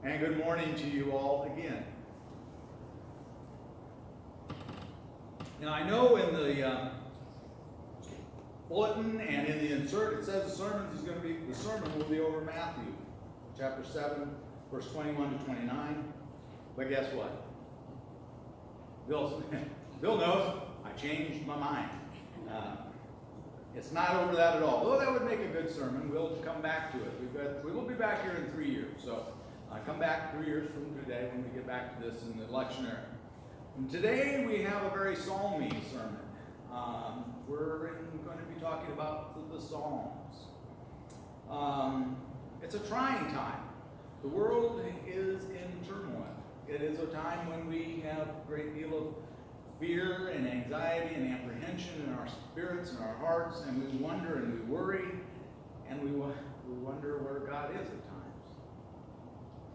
And good morning to you all again. Now I know in the bulletin and in the insert it says the sermon will be over Matthew chapter 7 verse 21 to 29. But guess what? Bill knows I changed my mind. It's not over that at all. Though that would make a good sermon, we'll come back to it. We will be back here in 3 years. So come back 3 years from today when we get back to this in the lectionary. And today we have a very psalmy sermon. We're going to be talking about the Psalms. It's a trying time. The world is in turmoil. It is a time when we have a great deal of fear and anxiety and apprehension in our spirits and our hearts, and we wonder and we worry, and we wonder where God is at times.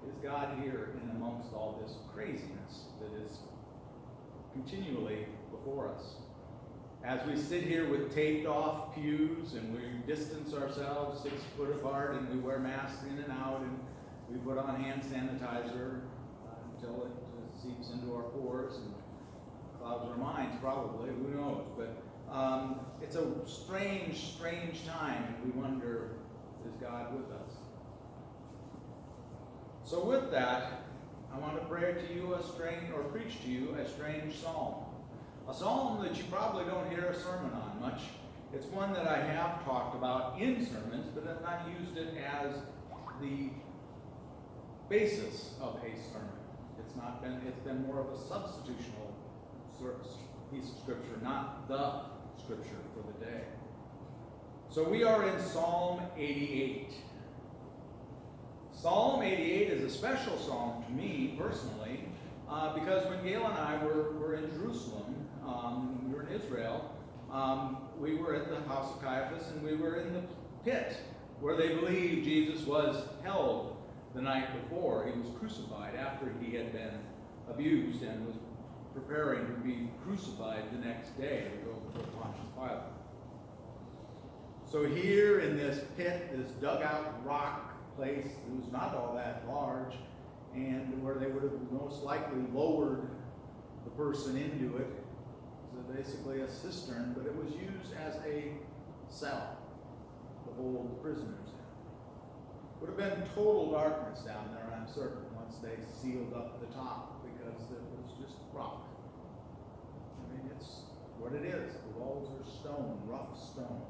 Is God here in amongst all this craziness that is continually before us? As we sit here with taped off pews and we distance ourselves 6 foot apart and we wear masks in and out and we put on hand sanitizer until it seeps into our pores and clouds our minds, probably, who knows. But it's a strange time, and we wonder, is God with us? So with that, I want to pray to you preach to you a strange psalm. A psalm that you probably don't hear a sermon on much. It's one that I have talked about in sermons, but I've not used it as the basis of a sermon. It's been more of a substitutional piece of scripture, not the scripture for the day. So we are in Psalm 88. Psalm 88 is a special psalm to me personally, because when Gail and I were in Jerusalem, we were in Israel, we were at the house of Caiaphas, and we were in the pit where they believed Jesus was held the night before he was crucified, after he had been abused and was preparing to be crucified the next day to go before Pontius Pilate. So here in this pit, this dugout rock place, it was not all that large, and where they would have most likely lowered the person into it. So basically a cistern, but it was used as a cell to hold the prisoners in. Would have been total darkness down there, I'm certain, once they sealed up the top, because it was just rock. I mean, it's what it is. The walls are stone, rough stone.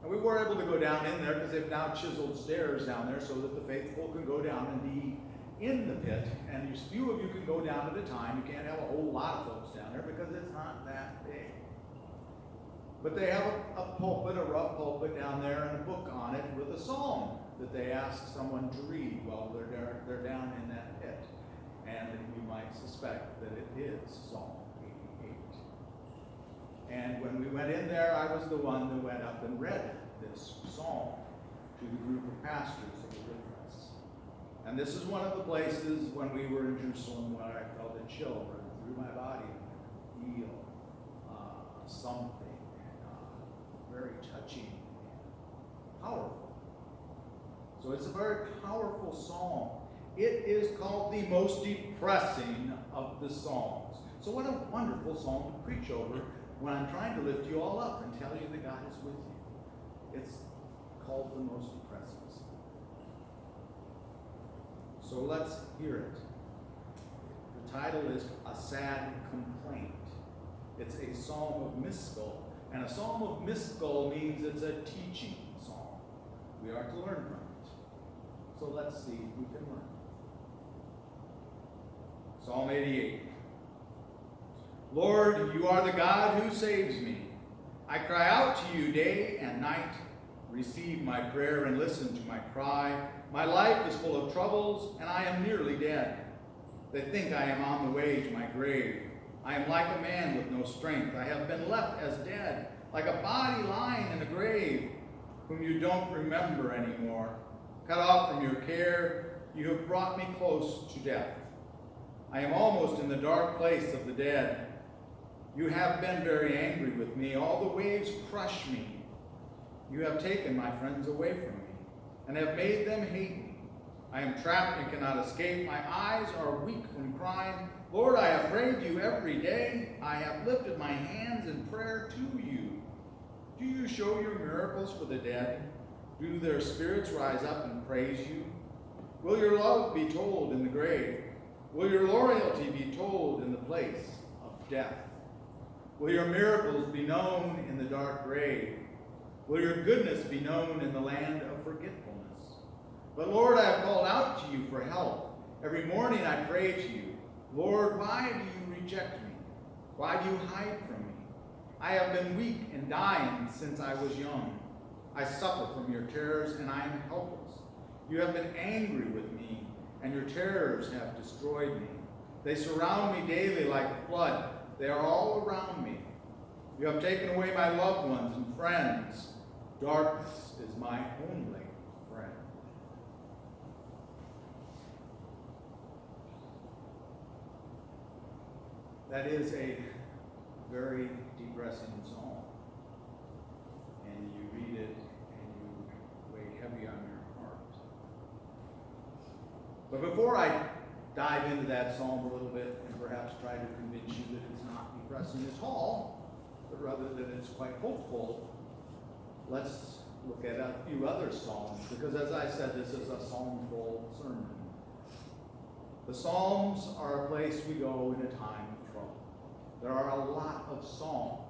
And we were able to go down in there because they've now chiseled stairs down there so that the faithful can go down and be in the pit. And a few of you can go down at a time. You can't have a whole lot of folks down there because it's not that big. But they have a pulpit, a rough pulpit down there, and a book on it with a psalm that they ask someone to read while they're down in that pit. And you might suspect that it is Psalm 88. And when we went in there, I was the one that went up and read this psalm to the group of pastors that were with us. And this is one of the places when we were in Jerusalem where I felt a chill run through my body and feel something very touching and powerful. So it's a very powerful psalm. It is called the most depressing of the psalms. So what a wonderful psalm to preach over when I'm trying to lift you all up and tell you that God is with you. It's called the most depressing psalm. So let's hear it. The title is A Sad Complaint. It's a psalm of miscal. And a psalm of miscal means it's a teaching psalm. We are to learn from it. So let's see if we can learn. Psalm 88. Lord, you are the God who saves me. I cry out to you day and night. Receive my prayer and listen to my cry. My life is full of troubles, and I am nearly dead. They think I am on the way to my grave. I am like a man with no strength. I have been left as dead, like a body lying in a grave, whom you don't remember anymore. Cut off from your care, you have brought me close to death. I am almost in the dark place of the dead. You have been very angry with me. All the waves crush me. You have taken my friends away from me and have made them hate me. I am trapped and cannot escape. My eyes are weak from crying. Lord, I have prayed to you every day. I have lifted my hands in prayer to you. Do you show your miracles for the dead? Do their spirits rise up and praise you? Will your love be told in the grave? Will your loyalty be told in the place of death? Will your miracles be known in the dark grave? Will your goodness be known in the land of forgetfulness? But Lord, I have called out to you for help. Every morning I pray to you. Lord, why do you reject me? Why do you hide from me? I have been weak and dying since I was young. I suffer from your terrors and I am helpless. You have been angry with me, and your terrors have destroyed me. They surround me daily like a flood. They are all around me. You have taken away my loved ones and friends. Darkness is my only friend. That is a very depressing psalm. And you read it and you weigh heavy on your heart. But before I dive into that psalm a little bit and perhaps try to convince you that it's not depressing at all, but rather that it's quite hopeful, let's look at a few other psalms, because as I said, this is a psalm-full sermon. The Psalms are a place we go in a time of trouble. There are a lot of psalms,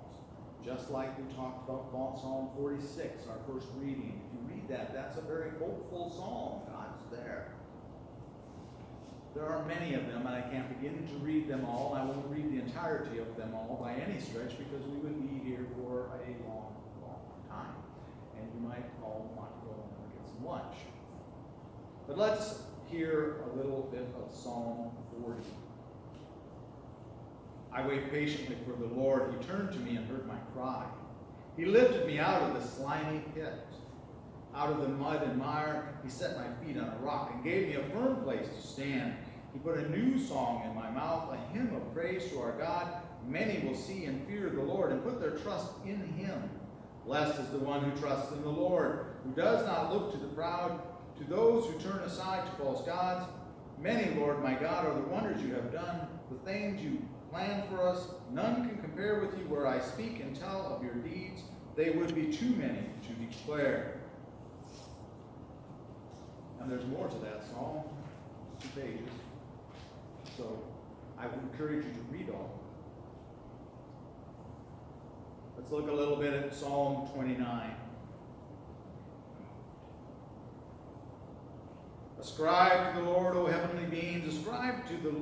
just like we talked about Psalm 46, our first reading. If you read that, that's a very hopeful psalm. God's there. There are many of them, and I can't begin to read them all. I won't read the entirety of them all by any stretch, because we would be here for a long, long time. And you might all want to go and get some lunch. But let's hear a little bit of Psalm 40. I wait patiently for the Lord. He turned to me and heard my cry. He lifted me out of the slimy pit. Out of the mud and mire, he set my feet on a rock and gave me a firm place to stand. He put a new song in my mouth, a hymn of praise to our God. Many will see and fear the Lord and put their trust in him. Blessed is the one who trusts in the Lord, who does not look to the proud, to those who turn aside to false gods. Many, Lord my God, are the wonders you have done, the things you planned for us. None can compare with you. Where I speak and tell of your deeds, they would be too many to declare. And there's more to that psalm, 2 pages. So I would encourage you to read all of it. Let's look a little bit at Psalm 29. Ascribe to the Lord, O heavenly beings. Ascribe to the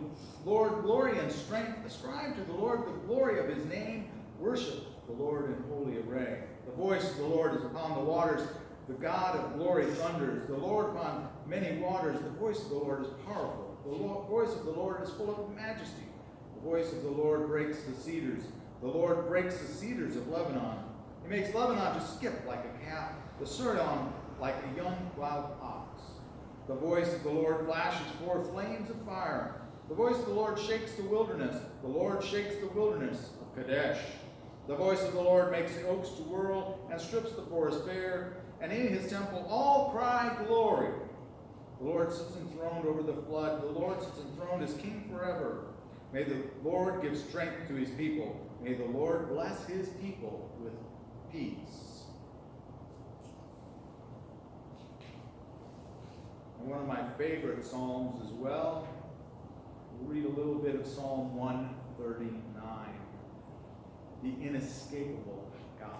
Lord glory and strength. Ascribe to the Lord the glory of his name. Worship the Lord in holy array. The voice of the Lord is upon the waters. The God of glory thunders. The Lord upon many waters. The voice of the Lord is powerful. The voice of the Lord is full of majesty. The voice of the Lord breaks the cedars. The Lord breaks the cedars of Lebanon. He makes Lebanon to skip like a calf, the Sirion like a young wild ox. The voice of the Lord flashes forth flames of fire. The voice of the Lord shakes the wilderness. The Lord shakes the wilderness of Kadesh. The voice of the Lord makes the oaks to whirl and strips the forest bare. And in his temple all cry glory. The Lord sits enthroned over the flood. The Lord sits enthroned as king forever. May the Lord give strength to his people. May the Lord bless his people with peace. And one of my favorite psalms as well. We'll read a little bit of Psalm 139. The inescapable God.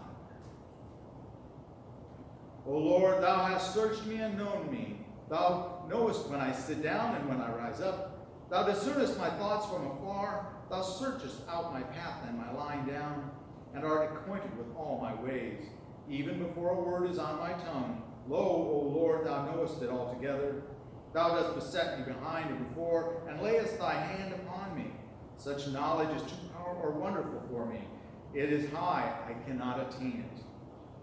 O Lord, thou hast searched me and known me. Thou knowest when I sit down and when I rise up. Thou discernest my thoughts from afar. Thou searchest out my path and my lying down, and art acquainted with all my ways. Even before a word is on my tongue, lo, O Lord, thou knowest it altogether. Thou dost beset me behind and before, and layest thy hand upon me. Such knowledge is too powerful or wonderful for me. It is high, I cannot attain it.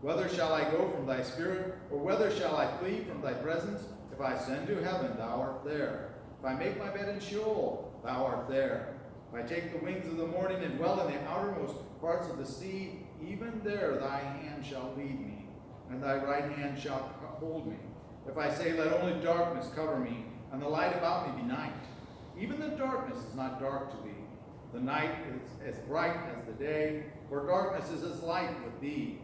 Whether shall I go from thy spirit, or whether shall I flee from thy presence? If I ascend to heaven, thou art there. If I make my bed in Sheol, thou art there. If I take the wings of the morning and dwell in the outermost parts of the sea, even there thy hand shall lead me, and thy right hand shall hold me. If I say, let only darkness cover me, and the light about me be night, even the darkness is not dark to thee. The night is as bright as the day, for darkness is as light with thee.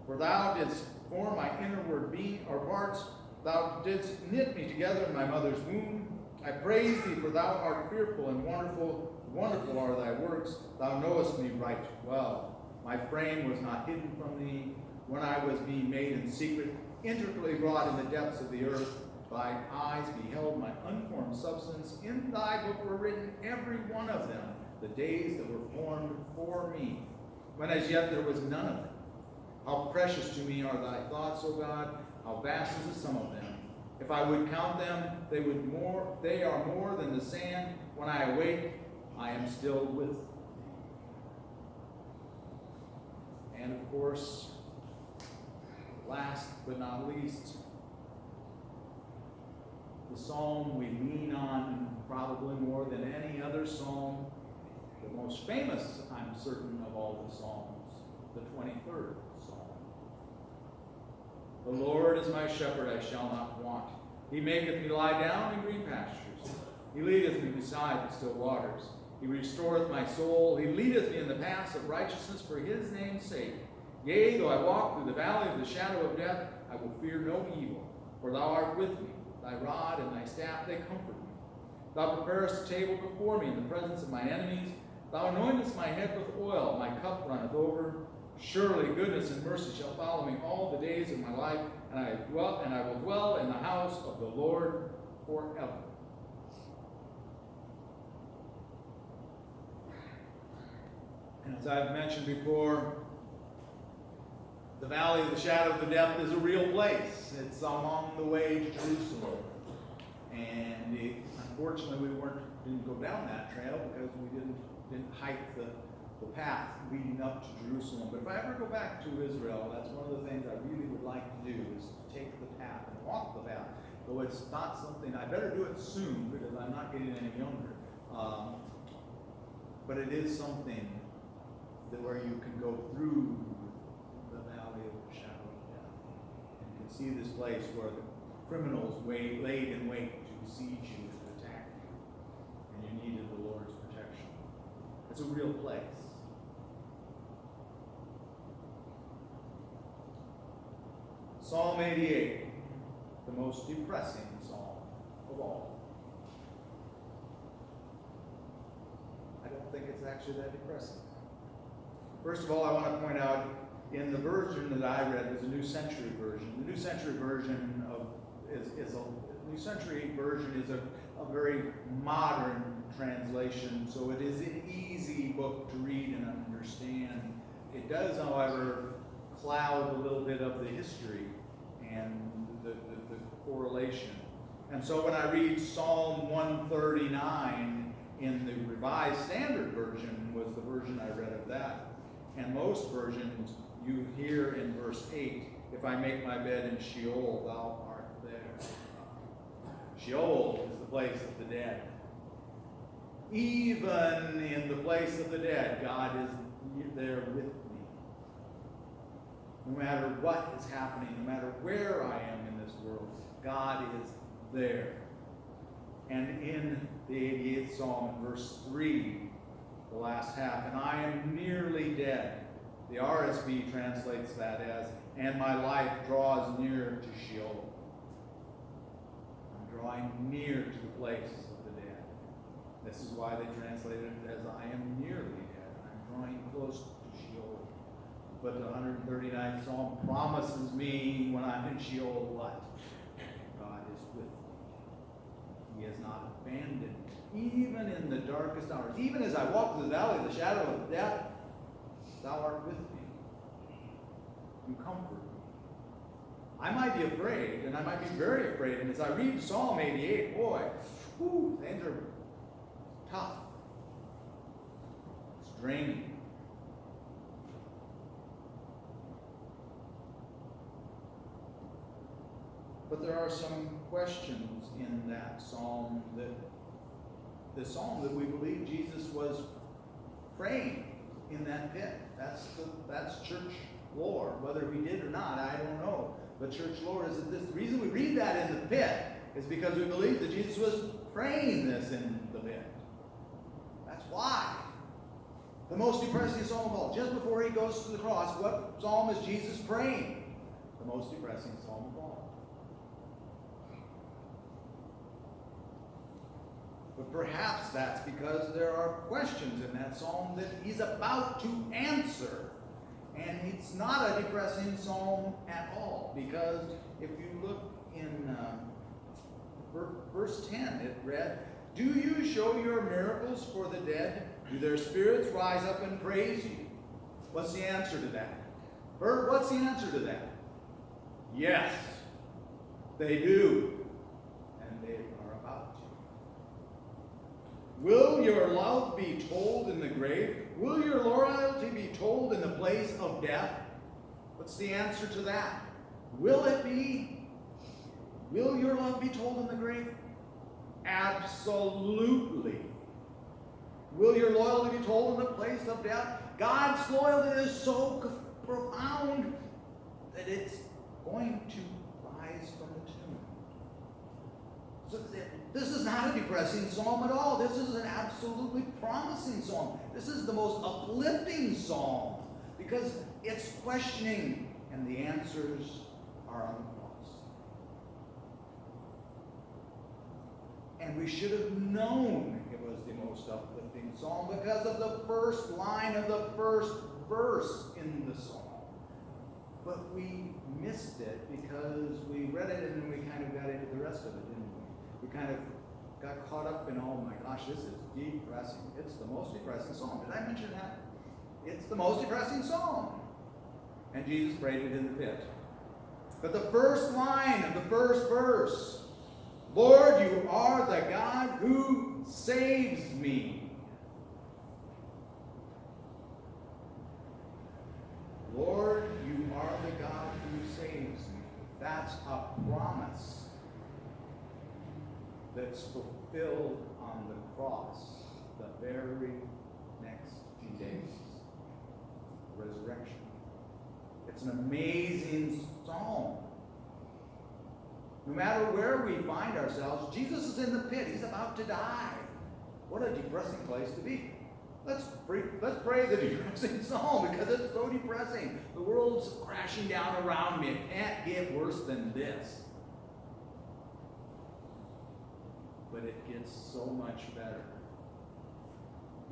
For thou didst form my inward being or parts, thou didst knit me together in my mother's womb. I praise thee, for thou art fearful and wonderful. Wonderful are thy works. Thou knowest me right well. My frame was not hidden from thee when I was being made in secret, intricately wrought in the depths of the earth. Thy eyes beheld my unformed substance. In thy book were written, every one of them, the days that were formed for me, when as yet there was none of them. How precious to me are thy thoughts, O God! How vast is the sum of them! If I would count them, they are more than the sand. When I awake, I am still with thee. And of course, last but not least, the psalm we lean on probably more than any other psalm, the most famous, I'm certain, of all the psalms, the 23rd psalm. The Lord is my shepherd, I shall not want. He maketh me lie down in green pastures. He leadeth me beside the still waters. He restoreth my soul. He leadeth me in the paths of righteousness for his name's sake. Yea, though I walk through the valley of the shadow of death, I will fear no evil, for thou art with me. Thy rod and thy staff, they comfort me. Thou preparest a table before me in the presence of my enemies. Thou anointest my head with oil, my cup runneth over. Surely goodness and mercy shall follow me all the days of my life, and I will dwell in the house of the Lord forever. And as I've mentioned before, the valley of the shadow of the death is a real place. It's along the way to Jerusalem. And unfortunately, we didn't go down that trail because we didn't hike the path leading up to Jerusalem. But if I ever go back to Israel, that's one of the things I really would like to do, is to take the path and walk the path. Though it's not something, I better do it soon because I'm not getting any younger. But it is something that where you can go through the valley of the shadow of death. And you can see this place where the criminals laid in wait to besiege you and attack you. And you needed the Lord's protection. It's a real place. Psalm 88, the most depressing psalm of all. I don't think it's actually that depressing. First of all, I want to point out, in the version that I read was a New Century version. The New Century version is a very modern translation, so it is an easy book to read and understand. It does, however, cloud a little bit of the history and the correlation. And so when I read Psalm 139 in the Revised Standard Version, was the version I read of that. And most versions, you hear in verse 8, if I make my bed in Sheol, thou art there. Sheol is the place of the dead. Even in the place of the dead, God is there with me. No matter what is happening, no matter where I am in this world, God is there. And in the 88th Psalm, verse 3, the last half, and I am nearly dead. The RSV translates that as, and my life draws near to Sheol. I'm drawing near to the place of the dead. This is why they translated it as, I am nearly dead. I'm drawing close to Sheol. But the 139th Psalm promises me when I'm in Sheol what? God is with me. He has not abandoned me. Even in the darkest hours, even as I walk through the valley of the shadow of death, thou art with me. You comfort me. I might be afraid, and I might be very afraid. And as I read Psalm 88, boy, things are tough. It's draining. But there are some questions in that psalm the psalm that we believe Jesus was praying in that pit. That's church lore. Whether we did or not, I don't know. But church lore is that the reason we read that pit is because we believe that Jesus was praying this in the pit. That's why. The most depressing psalm of all. Just before he goes to the cross, what psalm is Jesus praying? The most depressing psalm of all. But perhaps that's because there are questions in that psalm that he's about to answer. And it's not a depressing psalm at all. Because if you look in verse 10, it read, "Do you show your miracles for the dead? Do their spirits rise up and praise you?" What's the answer to that? Bert, what's the answer to that? Yes, they do. And they are about to. Will your love be told in the grave? Will your loyalty be told in the place of death? What's the answer to that? Will it be? Will your love be told in the grave? Absolutely. Will your loyalty be told in the place of death? God's loyalty is so profound that it's going to rise from the tomb. So this is not a depressing psalm at all. This is an absolutely promising psalm. This is the most uplifting psalm because it's questioning and the answers are on the cross. And we should have known it was the most uplifting psalm because of the first line of the first verse in the psalm. But we missed it because we read it and then we kind of got into the rest of it, didn't we? We kind of got caught up in, oh my gosh, this is depressing. It's the most depressing psalm. Did I mention that? It's the most depressing psalm. And Jesus prayed it in the pit. But the first line of the first verse, "Lord, you are the God who saves me." Lord, you are the God who saves me. That's a promise that's fulfilled on the cross the very next few days. Resurrection. It's an amazing psalm. No matter where we find ourselves, Jesus is in the pit. He's about to die. What a depressing place to be. Let's pray the depressing psalm because it's so depressing. The world's crashing down around me. It can't get worse than this. But it gets so much better.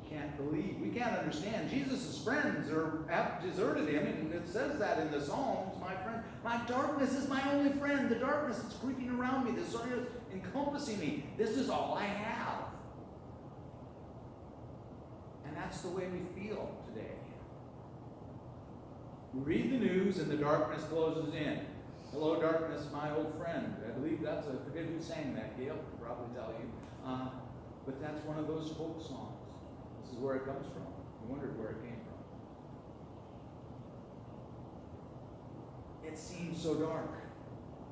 We can't believe, we can't understand. Jesus' friends have deserted him, and it says that in the Psalms, my darkness is my only friend. The darkness is creeping around me. The sun is encompassing me. This is all I have. And that's the way we feel today. We read the news and the darkness closes in. Hello, darkness, my old friend. I believe I forget who sang that. Gail could probably tell you. But that's one of those folk songs. This is where it comes from. You wondered where it came from. It seems so dark.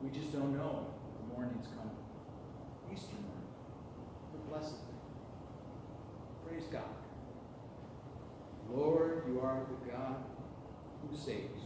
We just don't know. The morning's coming. Easter morning. The blessed thing. Praise God. Lord, you are the God who saves.